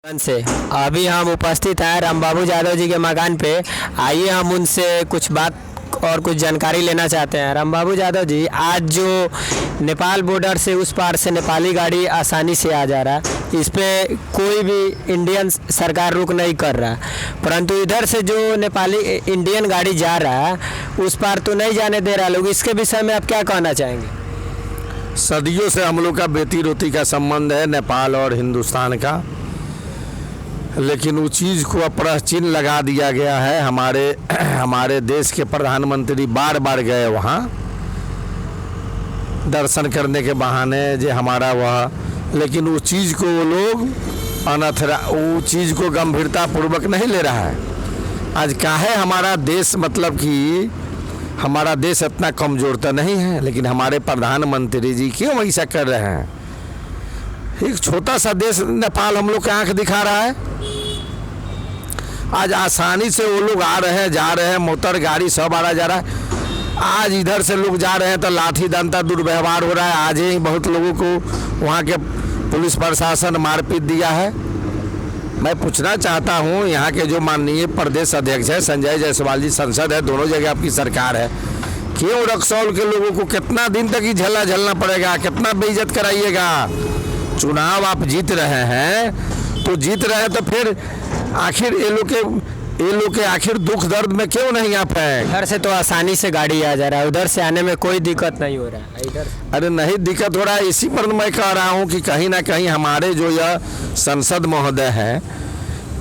से अभी हम उपस्थित हैं रामबाबू यादव जी के मकान पे। आइए हम उनसे कुछ बात और कुछ जानकारी लेना चाहते हैं। रामबाबू यादव जी, आज जो नेपाल बॉर्डर से उस पार से नेपाली गाड़ी आसानी से आ जा रहा है, इस पे कोई भी इंडियन सरकार रुक नहीं कर रहा, परंतु इधर से जो नेपाली इंडियन गाड़ी जा रहा है उस पार तो नहीं जाने दे रहा लोग। इसके विषय में आप क्या कहना चाहेंगे? सदियों से हम लोग का बेटी रोटी का संबंध है नेपाल और हिंदुस्तान का, लेकिन उस चीज़ को अब प्रश्नचिन्ह लगा दिया गया है। हमारे देश के प्रधानमंत्री बार बार गए वहाँ दर्शन करने के बहाने जे हमारा वह, लेकिन उस चीज़ को वो लोग उस चीज़ को गंभीरता पूर्वक नहीं ले रहा है। आज काहे हमारा देश, मतलब कि हमारा देश इतना कमज़ोर तो नहीं है, लेकिन हमारे प्रधानमंत्री जी क्यों ऐसा कर रहे हैं? एक छोटा सा देश नेपाल हम लोग की आंख दिखा रहा है। आज आसानी से वो लोग आ रहे हैं, जा रहे हैं, मोटर गाड़ी सब आ रहा जा रहा है। आज इधर से लोग जा रहे हैं तो लाठी डंडा दुर्व्यवहार हो रहा है। आज ही बहुत लोगों को वहाँ के पुलिस प्रशासन मारपीट दिया है। मैं पूछना चाहता हूँ, यहाँ के जो माननीय प्रदेश अध्यक्ष है संजय जायसवाल जी, संसद है, दोनों जगह आपकी सरकार है, क्यों रक्सौल के लोगों को कितना दिन तक ही झेलना पड़ेगा? कितना बेइज्जत कराइएगा? चुनाव आप जीत रहे हैं तो जीत रहे हैं, तो फिर आखिर ये लोग के आखिर दुख दर्द में क्यों नहीं आप हैं? इधर से तो आसानी से गाड़ी आ जा रहा है, उधर से आने में कोई दिक्कत नहीं हो रहा है। इधर अरे नहीं दिक्कत हो रहा है, इसी पर मैं कह रहा हूँ कि कहीं ना कहीं हमारे जो यह संसद महोदय है,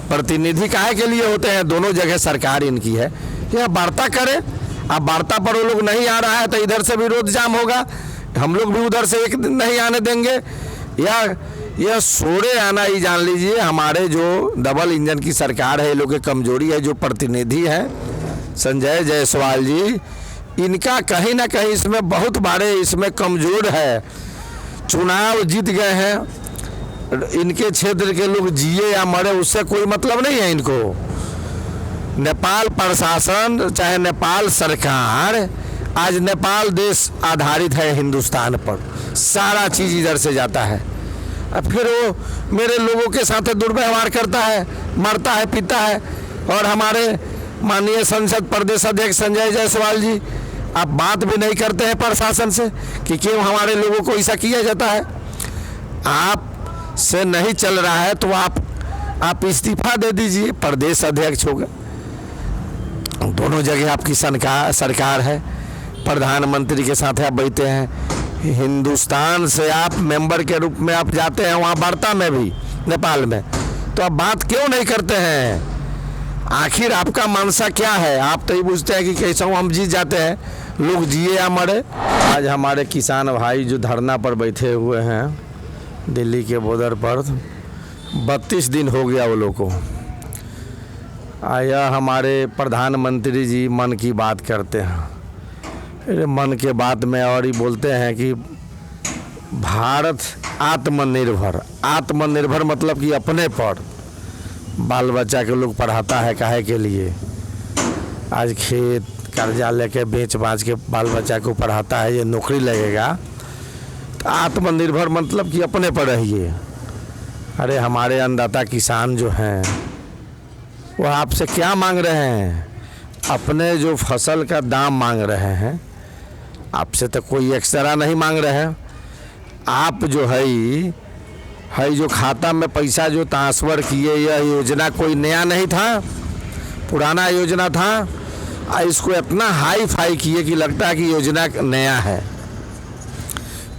प्रतिनिधि काहे के लिए होते हैं? दोनों जगह सरकार इनकी है, यह वार्ता करें। अब वार्ता पर वो लोग नहीं आ रहा है तो इधर से भी रोड जाम होगा, हम लोग भी उधर से एक दिन नहीं आने देंगे। यह सोरे आना ही जान लीजिए। हमारे जो डबल इंजन की सरकार है, ये लोग की कमजोरी है। जो प्रतिनिधि है संजय जायसवाल जी, इनका कहीं ना कहीं इसमें बहुत बड़े इसमें कमजोर है। चुनाव जीत गए हैं, इनके क्षेत्र के लोग जिए या मरे उससे कोई मतलब नहीं है इनको। नेपाल प्रशासन चाहे नेपाल सरकार, आज नेपाल देश आधारित है हिंदुस्तान पर, सारा चीज़ इधर से जाता है। अब फिर वो मेरे लोगों के साथ दुर्व्यवहार करता है, मरता है, पीता है। और हमारे माननीय संसद प्रदेश अध्यक्ष संजय जायसवाल जी, आप बात भी नहीं करते हैं प्रशासन से कि क्यों हमारे लोगों को ऐसा किया जाता है। आप से नहीं चल रहा है तो आप इस्तीफा दे दीजिए, प्रदेश अध्यक्ष होगा। दोनों जगह आपकी सरकार है, प्रधानमंत्री के साथ आप बैठते हैं। हिंदुस्तान से आप मेंबर के रूप में आप जाते हैं वहाँ वार्ता में भी नेपाल में, तो आप बात क्यों नहीं करते हैं? आखिर आपका मनसा क्या है? आप तो ये पूछते हैं कि कैसा हम जीत जाते हैं, लोग जिए या मरे। आज हमारे किसान भाई जो धरना पर बैठे हुए हैं दिल्ली के बॉर्डर पर, 32 दिन हो गया वो लोग को। आया हमारे प्रधानमंत्री जी मन की बात करते हैं, मन के बात में और ही बोलते हैं कि भारत आत्मनिर्भर मतलब कि अपने पर बाल बच्चा के लोग पढ़ाता है, काहे के लिए? आज खेत कर्जा लेके बेच बाच के बाल बच्चा को पढ़ाता है, ये नौकरी लगेगा। तो आत्मनिर्भर मतलब कि अपने पर रहिए। अरे हमारे अन्नदाता किसान जो हैं वो आपसे क्या मांग रहे हैं? अपने जो फसल का दाम मांग रहे हैं, आपसे तो कोई एक्स्ट्रा नहीं मांग रहे हैं। आप जो है जो खाता में पैसा जो ट्रांसफ़र किए, यह योजना कोई नया नहीं था, पुराना योजना था। इसको इतना हाई फाई किए कि लगता है कि योजना नया है।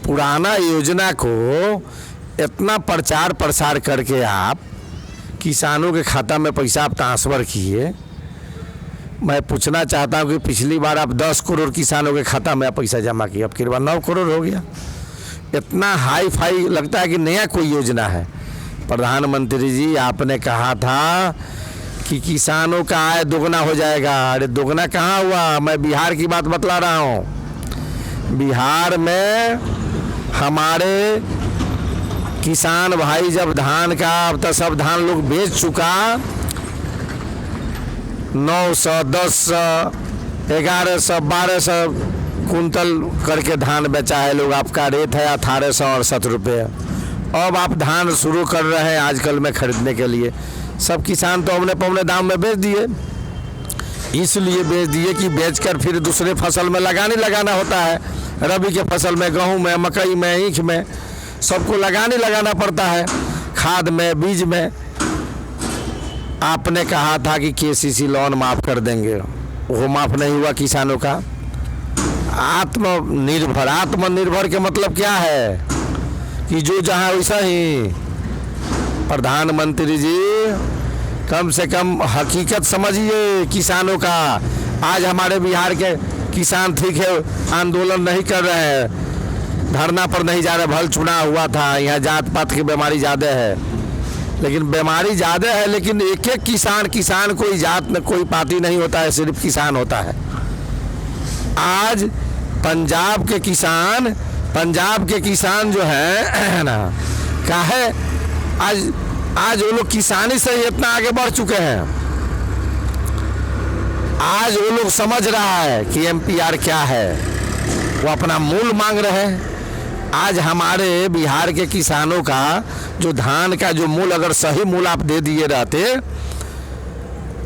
पुराना योजना को इतना प्रचार प्रसार करके आप किसानों के खाता में पैसा आप ट्रांसफ़र किए। मैं पूछना चाहता हूँ कि पिछली बार आप 10 करोड़ किसानों के खाता में आप पैसा जमा किया, अब की बार 9 करोड़ हो गया। इतना हाई फाई लगता है कि नया कोई योजना है। प्रधानमंत्री जी, आपने कहा था कि किसानों का आय दोगुना हो जाएगा। अरे दोगुना कहाँ हुआ? मैं बिहार की बात बतला रहा हूँ। बिहार में हमारे किसान भाई जब धान का, अब तो सब धान लोग बेच चुका, 900, 1000, 1100, 1200 कुंतल करके धान बेचा है लोग। आपका रेट है 1868 रुपये, अब आप धान शुरू कर रहे हैं आजकल में खरीदने के लिए। सब किसान तो अपने पौने दाम में बेच दिए, इसलिए बेच दिए कि बेचकर फिर दूसरे फसल में लगाना होता है। रबी के फसल में, गेहूँ में, मकई में, ईख में, सबको लगाना पड़ता है, खाद में, बीज में। आपने कहा था कि केसीसी लोन माफ़ कर देंगे, वो माफ़ नहीं हुआ किसानों का। आत्मनिर्भर के मतलब क्या है कि जो जहाँ वैसा ही। प्रधानमंत्री जी कम से कम हकीकत समझिए किसानों का। आज हमारे बिहार के किसान ठीक है, आंदोलन नहीं कर रहे हैं, धरना पर नहीं जा रहे। भल चुनाव हुआ था, यहाँ जात पात की बीमारी ज़्यादा है, लेकिन बीमारी ज़्यादा है, लेकिन एक एक किसान कोई जात में कोई पार्टी नहीं होता है, सिर्फ किसान होता है। आज पंजाब के किसान जो है ना, क्या है, आज वो लोग किसानी से ही इतना आगे बढ़ चुके हैं। आज वो लोग समझ रहा है कि एमपीआर क्या है, वो अपना मूल मांग रहे हैं। आज हमारे बिहार के किसानों का जो धान का जो मूल, अगर सही मूल आप दे दिए रहते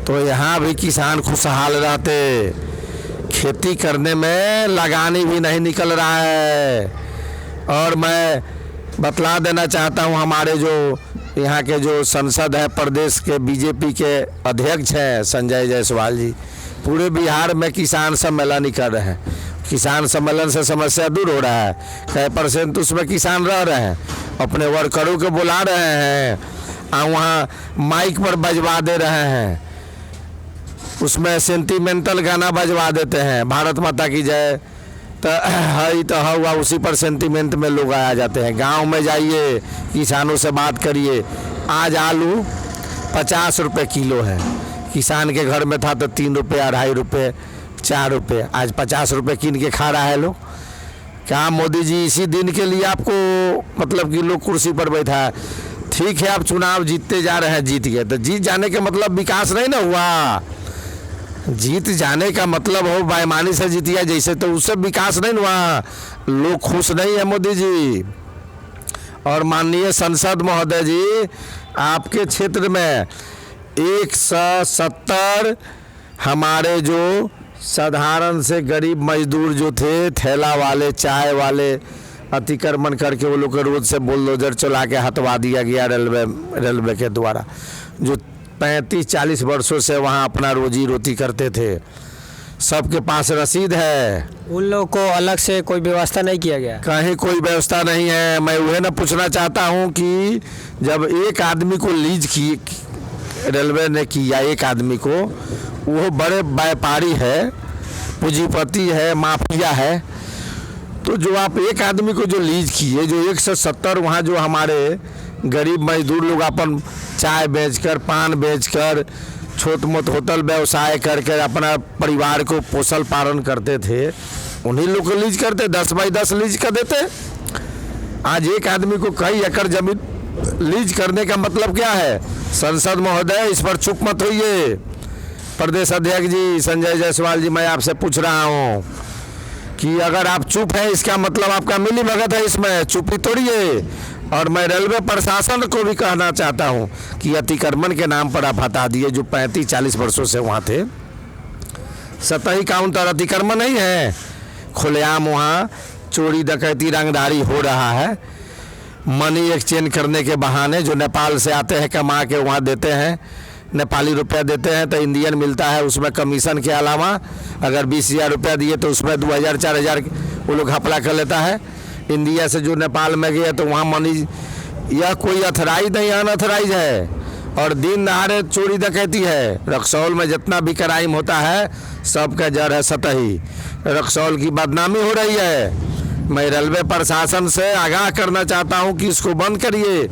तो यहाँ भी किसान खुशहाल रहते। खेती करने में लगानी भी नहीं निकल रहा है। और मैं बतला देना चाहता हूँ, हमारे जो यहाँ के जो संसद है, प्रदेश के बीजेपी के अध्यक्ष हैं संजय जायसवाल जी, पूरे बिहार में किसान सम्मेलन कर रहे हैं। किसान सम्मेलन से समस्या दूर हो रहा है, कई % उसमें किसान रह रहे हैं, अपने वर्करों को बुला रहे हैं, वहाँ माइक पर बजवा दे रहे हैं, उसमें सेंटिमेंटल गाना बजवा देते हैं, भारत माता की जय, तो हुआ उसी पर सेंटिमेंट में लोग आ जाते हैं। गांव में जाइए, किसानों से बात करिए। आज आलू 50 रुपये किलो है, किसान के घर में था तो 3 रुपये, 2.5 रुपये, 4 रुपये, आज 50 रुपये कीन के खा रहा है लोग। क्या मोदी जी इसी दिन के लिए आपको, मतलब कि लोग कुर्सी पर बैठा है। ठीक है, आप चुनाव जीतते जा रहे हैं, जीत गए, तो जीत जाने के मतलब विकास नहीं ना हुआ। जीत जाने का मतलब हो बेईमानी से जीतिया जैसे, तो उससे विकास नहीं हुआ। लोग खुश नहीं है मोदी जी। और माननीय संसद महोदय जी, आपके क्षेत्र में 170 हमारे जो साधारण से गरीब मजदूर जो थे, ठेला वाले, चाय वाले, अतिक्रमण करके वो लोग रोड से बुलडोजर चला के हटवा दिया गया रेलवे के द्वारा, जो 35-40 वर्षों से वहाँ अपना रोजी रोटी करते थे। सबके पास रसीद है। उन लोगों को अलग से कोई व्यवस्था नहीं किया गया? कहीं कोई व्यवस्था नहीं है। मैं वह ना पूछना चाहता हूँ कि जब एक आदमी को लीज की रेलवे ने किया, एक आदमी को, वो बड़े व्यापारी है, पूंजीपति है, माफिया है, तो जो आप एक आदमी को जो लीज किए, जो 170 वहाँ जो हमारे गरीब मजदूर लोग अपन चाय बेचकर, पान बेचकर, छोट मोट होटल व्यवसाय करके अपना परिवार को पोषण पालन करते थे, उन्हीं लोग को लीज करते, 10 बाई 10 लीज कर देते। आज एक आदमी को कई एकड़ जमीन लीज करने का मतलब क्या है? संसद महोदय, इस पर चुप मत होइए। प्रदेश अध्यक्ष जी संजय जायसवाल जी, मैं आपसे पूछ रहा हूँ कि अगर आप चुप हैं, इसका मतलब आपका मिली भगत है, इसमें चुप्पी तोड़िए। और मैं रेलवे प्रशासन को भी कहना चाहता हूं कि अतिक्रमण के नाम पर आप हटा दिए, जो 35-40 वर्षों से वहां थे। सतही काउंटर अतिक्रमण नहीं है, खुलेआम वहां चोरी डकैती रंगदारी हो रहा है। मनी एक्सचेंज करने के बहाने जो नेपाल से आते हैं कमा के वहाँ देते हैं, नेपाली रुपया देते हैं तो इंडियन मिलता है, उसमें कमीशन के अलावा अगर 20,000 रुपया दिए तो उसमें 2,000-4,000 वो लोग घपला कर लेता है। इंडिया से जो नेपाल में गया तो वहाँ मनी, यह कोई अथराइज नहीं, अनअथराइज है, और दिन दहाड़े चोरी डकैती है। रक्सौल में जितना भी क्राइम होता है सबका जड़ है सतही। रक्सौल की बदनामी हो रही है। मैं रेलवे प्रशासन से आगाह करना चाहता हूं कि इसको बंद करिए।